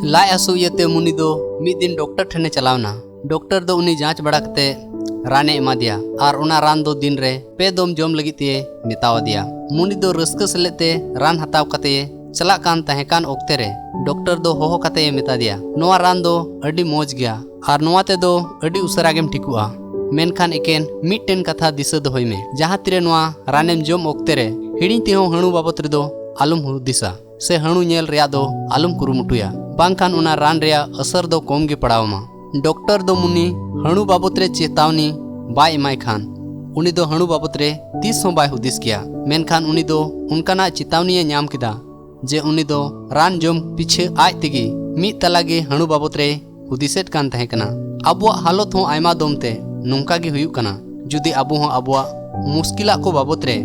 लाय आसु इयते मुनि दो मिद दिन डॉक्टर ठेने चलावना। डॉक्टर दो उनी जांच बड़ा कते राने एमा दिया और उना रान दो दिन रे पे दोम जम लगित ते मेताव दिया। मुनि दो रस्क सेलेते रान हताव कते चला कान तहेकान ओक्ते रे डॉक्टर दो होहो कते मेता दिया नोआ रान दो अडी मोज गया और नोआ ते दो अडी उसरा गेम ठिकुआ। मेनखान एकेन मिटटेन कथा दिशा दोहई में जहाँ तिरे नोआ रानेम जम ओक्ते रे हिड़ी तेहो हणु बाबत रे दो आलुम हुदिसा से हणु नेल रेया दो आलुम कुरुमुटुया बांखान उना रान रेया असर दो कम गे पड़ावमा। डॉक्टर दो मुनि हणु बाबत रे चेतावनी बाय एमाय खान उनी दो हणु बाबत रे तीस हो बाय हुदिस किया। मेनखान उनी दो उनकाना चेतावनी ᱧᱟᱢ किदा जे उनी दो रान जम पीछे आज तेगी मिद तलागे हणु बाबत रे हुदिसेट कान तहे कना। अबुआ हालत हो आयमा दमते नोंका गे हुयुक कना जुदी अबु हो अबुआ मुश्किला को बाबत रे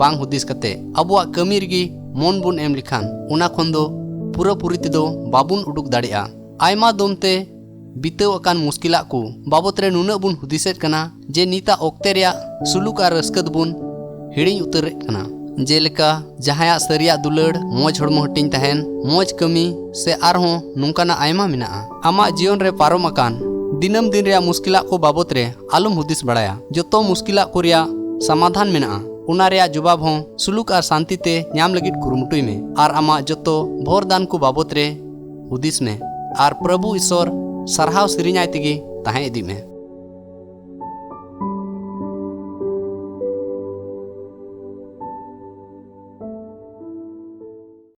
बांग हुदिस कते अबुआ कमी रगी मन बुन एम लिखान उना खन दो पूरा पूरी तेदो बाबुन उडुक दाड़ेया। आयमा दमते बीतेव अकान मुश्किला को बाबत रे नुना बुन हुदिसेट कना जे नीता ओक्ते रेया सुलुक आर रस्कत बुन हिड़ी उतर कना। जेलेका जहाया सरिया दुलड़ मोज हड़मो हटिंग तहन मोज कमी से आरहों नुंकाना आयमा मिनाआ। आमा जीवन रे पारोम अकान दिनम दिन रेया मुश्किला को बाबत रे आलम हुदिस बड़ाया जतो मुश्किला को रेया समाधान मिनाआ उना रेया जवाब हों सुलुक आर शांति ते ᱧᱟᱢ लगित कुरुमुटुई में आर आमा जतो भोरदान को बाबत रे हुदिस में आर प्रभु ईश्वर सरहाव सिरिኛय तेगी ताहे इदी में।